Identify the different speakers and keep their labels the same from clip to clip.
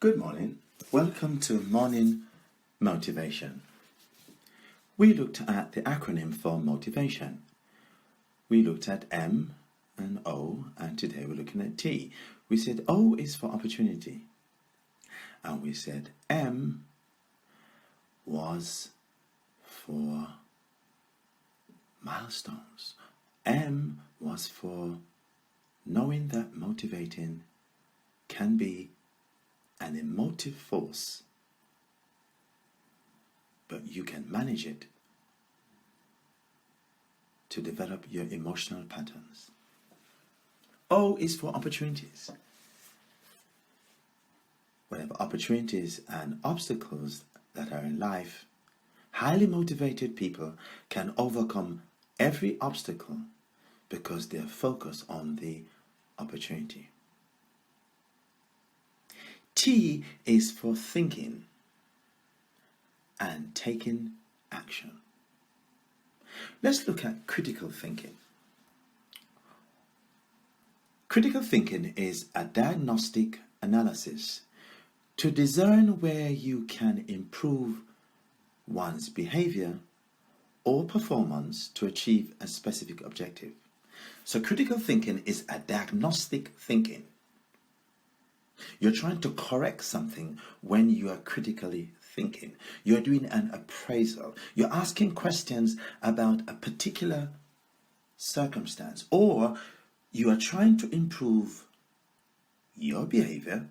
Speaker 1: Good morning. Welcome to Morning Motivation. We looked at the acronym for motivation. We looked at M and O, and today we're looking at T. We said O is for opportunity, and we said M was for milestones. M was for knowing that motivating can be an emotive force, but you can manage it to develop your emotional patterns. O is for opportunities. Whatever opportunities and obstacles that are in life, highly motivated people can overcome every obstacle because they're focused on the opportunity. T is for thinking and taking action. Let's look at critical thinking. Critical thinking is a diagnostic analysis to discern where you can improve one's behavior or performance to achieve a specific objective. So critical thinking is a diagnostic thinking. You're trying to correct something when you are critically thinking. You're doing an appraisal. You're asking questions about a particular circumstance, or you are trying to improve your behavior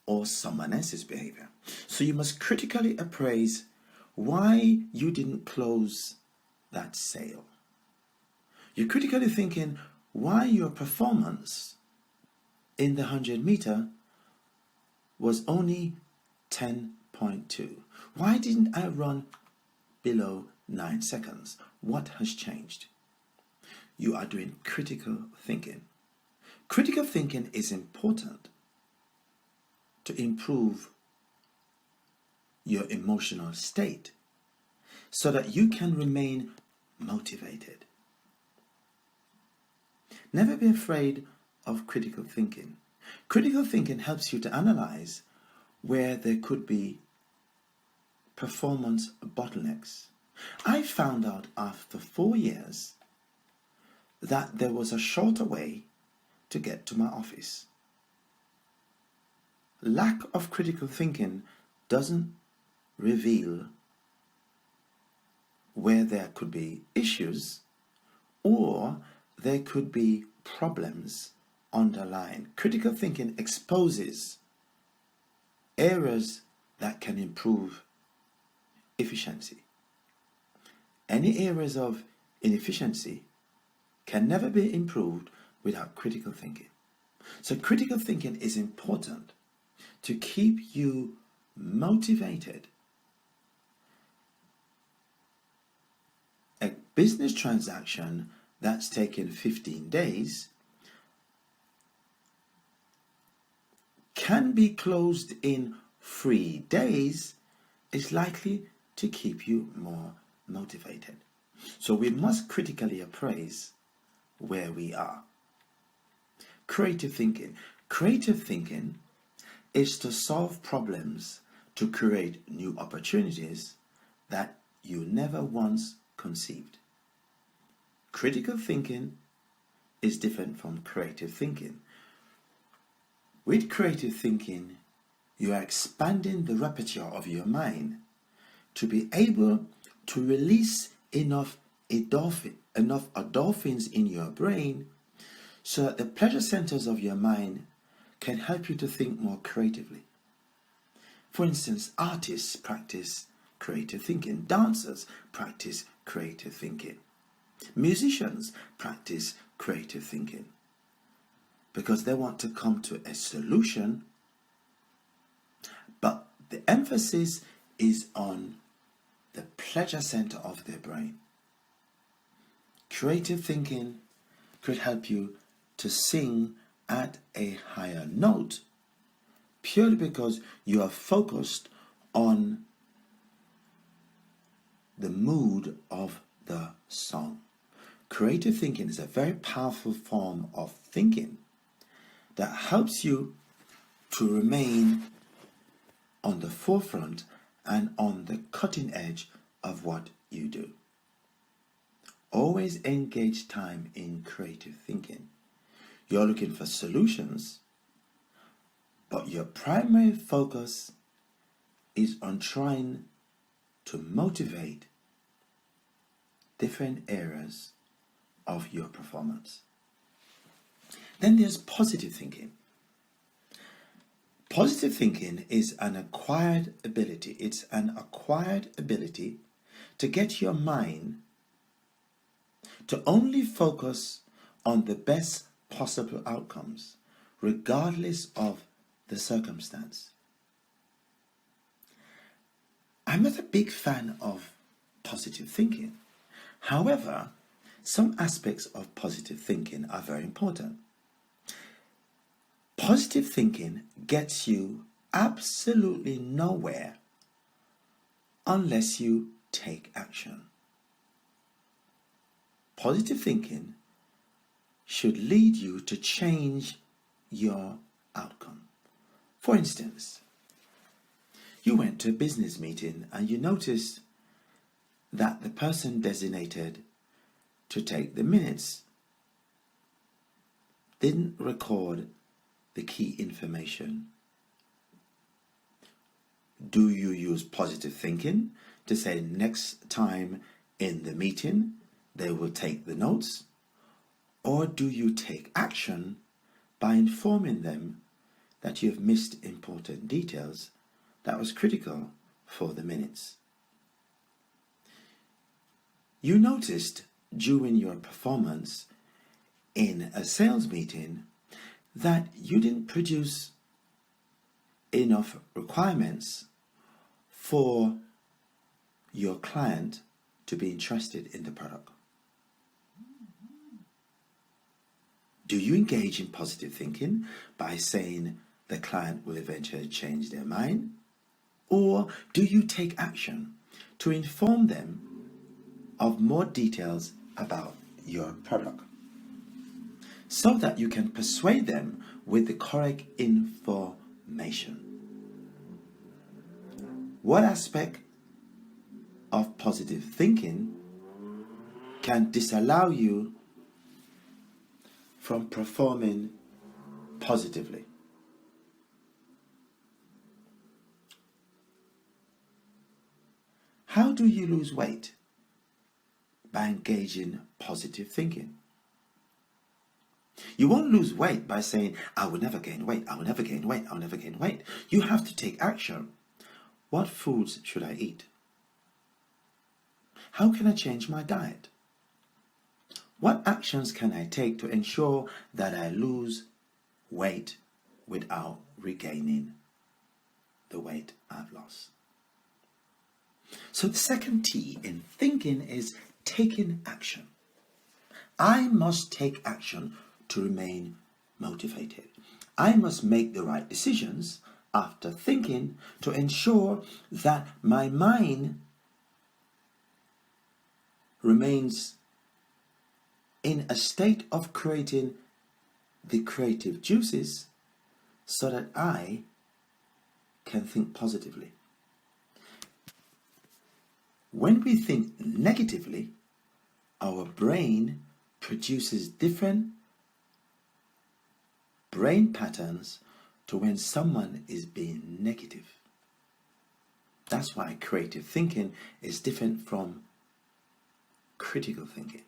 Speaker 1: or someone else's behavior. So you must critically appraise why you didn't close that sale. You're critically thinking why your performance in the 100-meter was only 10.2. Why didn't I run below 9 seconds? What has changed? You are doing critical thinking. Critical thinking is important to improve your emotional state so that you can remain motivated. Never be afraid of critical thinking. Critical thinking helps you to analyze where there could be performance bottlenecks. I found out after 4 years that there was a shorter way to get to my office. Lack of critical thinking doesn't reveal where there could be issues or there could be problems underlying. Critical thinking exposes areas that can improve efficiency. Any areas of inefficiency can never be improved without critical thinking. So critical thinking is important to keep you motivated. A business transaction that's taken 15 days can be closed in 3 days is likely to keep you more motivated. So we must critically appraise where we are. Creative thinking. Creative thinking is to solve problems to create new opportunities that you never once conceived. Critical thinking is different from creative thinking. With creative thinking, you are expanding the repertoire of your mind to be able to release enough endorphins in your brain so that the pleasure centers of your mind can help you to think more creatively. For instance, artists practice creative thinking. Dancers practice creative thinking. Musicians practice creative thinking because they want to come to a solution, but the emphasis is on the pleasure center of their brain. Creative thinking could help you to sing at a higher note purely because you are focused on the mood of the song. Creative thinking is a very powerful form of thinking that helps you to remain on the forefront and on the cutting edge of what you do. Always engage time in creative thinking. You're looking for solutions, but your primary focus is on trying to motivate different areas of your performance. Then there's positive thinking. Positive thinking is an acquired ability. It's an acquired ability to get your mind to only focus on the best possible outcomes, regardless of the circumstance. I'm not a big fan of positive thinking. However, some aspects of positive thinking are very important. Positive thinking gets you absolutely nowhere unless you take action. Positive thinking should lead you to change your outcome. For instance, you went to a business meeting and you noticed that the person designated to take the minutes didn't record the key information. Do you use positive thinking to say next time in the meeting they will take the notes? Or do you take action by informing them that you've missed important details that was critical for the minutes? You noticed during your performance in a sales meeting that you didn't produce enough requirements for your client to be interested in the product. Do you engage in positive thinking by saying the client will eventually change their mind? Or do you take action to inform them of more details about your product so that you can persuade them with the correct information? What aspect of positive thinking can disallow you from performing positively? How do you lose weight? By engaging positive thinking. You won't lose weight by saying, I will never gain weight, I will never gain weight, I will never gain weight. You have to take action. What foods should I eat? How can I change my diet? What actions can I take to ensure that I lose weight without regaining the weight I've lost? So the second T in thinking is taking action. I must take action to remain motivated. I must make the right decisions after thinking to ensure that my mind remains in a state of creating the creative juices so that I can think positively. When we think negatively, our brain produces different brain patterns to when someone is being negative. That's why creative thinking is different from critical thinking.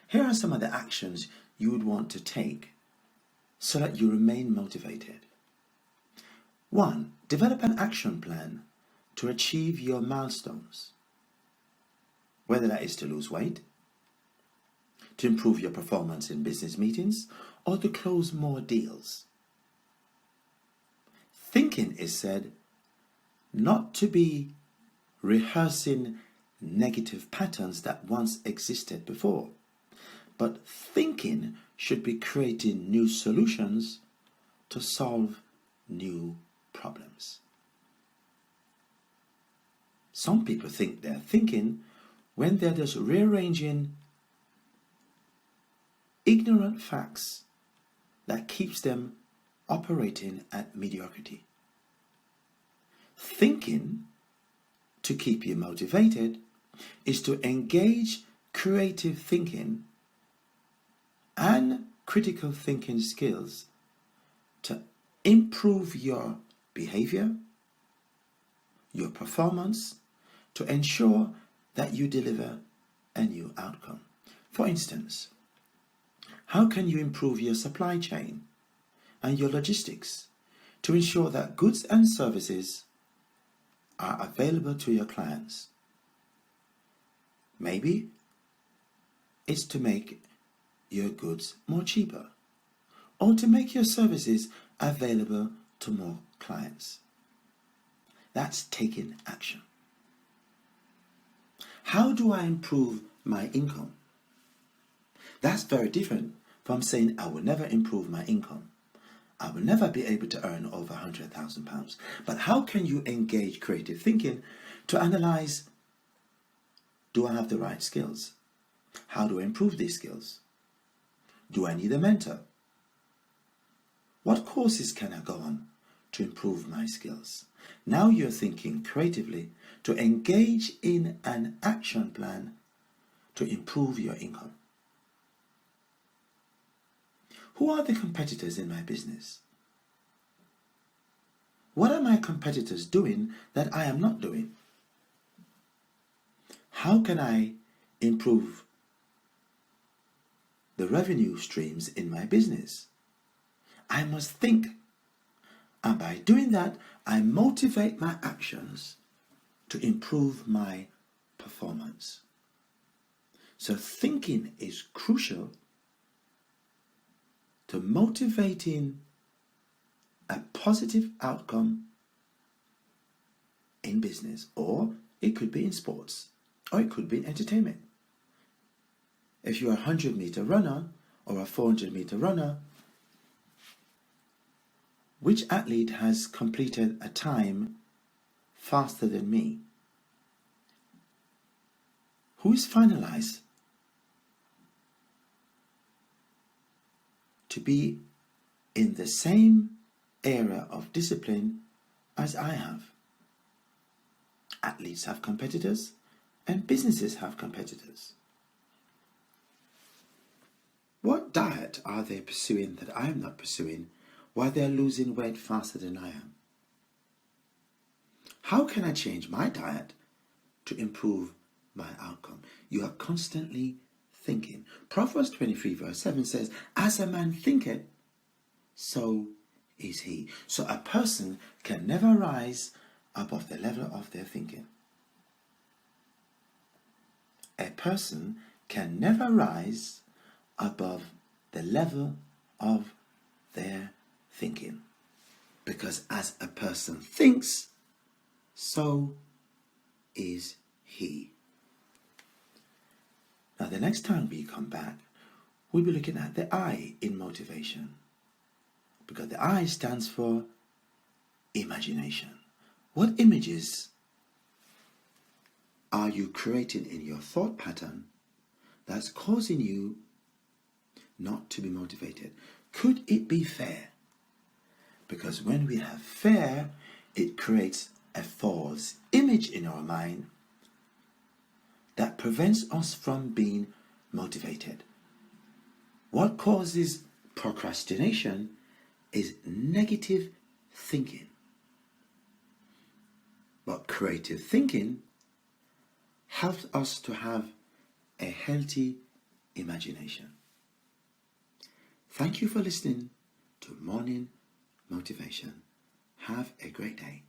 Speaker 1: Here are some of the actions you would want to take so that you remain motivated. 1. Develop an action plan to achieve your milestones, whether that is to lose weight, to improve your performance in business meetings, or to close more deals. Thinking is said not to be rehearsing negative patterns that once existed before, but thinking should be creating new solutions to solve new problems. Some people think they're thinking when they're just rearranging ignorant facts that keeps them operating at mediocrity. Thinking to keep you motivated is to engage creative thinking and critical thinking skills to improve your behavior, your performance, to ensure that you deliver a new outcome. For instance, how can you improve your supply chain and your logistics to ensure that goods and services are available to your clients? Maybe it's to make your goods more cheaper, or to make your services available to more clients. That's taking action. How do I improve my income? That's very different from saying I will never improve my income. I will never be able to earn over £100,000. But how can you engage creative thinking to analyze, do I have the right skills? How do I improve these skills? Do I need a mentor? What courses can I go on to improve my skills? Now you're thinking creatively to engage in an action plan to improve your income. Who are the competitors in my business? What are my competitors doing that I am not doing? How can I improve the revenue streams in my business? I must think. And by doing that, I motivate my actions to improve my performance. So thinking is crucial to motivating a positive outcome in business, or it could be in sports, or it could be in entertainment. If you're a 100-meter runner or a 400-meter runner, which athlete has completed a time faster than me? Who is finalized to be in the same area of discipline as I have? Athletes have competitors and businesses have competitors. What diet are they pursuing that I am not pursuing while they're losing weight faster than I am? How can I change my diet to improve my outcome? You are constantly thinking. Proverbs 23 verse 7 says, as a man thinketh, so is he. So a person can never rise above the level of their thinking. A person can never rise above the level of their thinking. Because as a person thinks, so is he. Now the next time we come back, we'll be looking at the I in motivation. Because the I stands for imagination. What images are you creating in your thought pattern that's causing you not to be motivated? Could it be fear? Because when we have fear, it creates a false image in our mind that prevents us from being motivated. What causes procrastination is negative thinking. But creative thinking helps us to have a healthy imagination. Thank you for listening to Morning Motivation. Have a great day.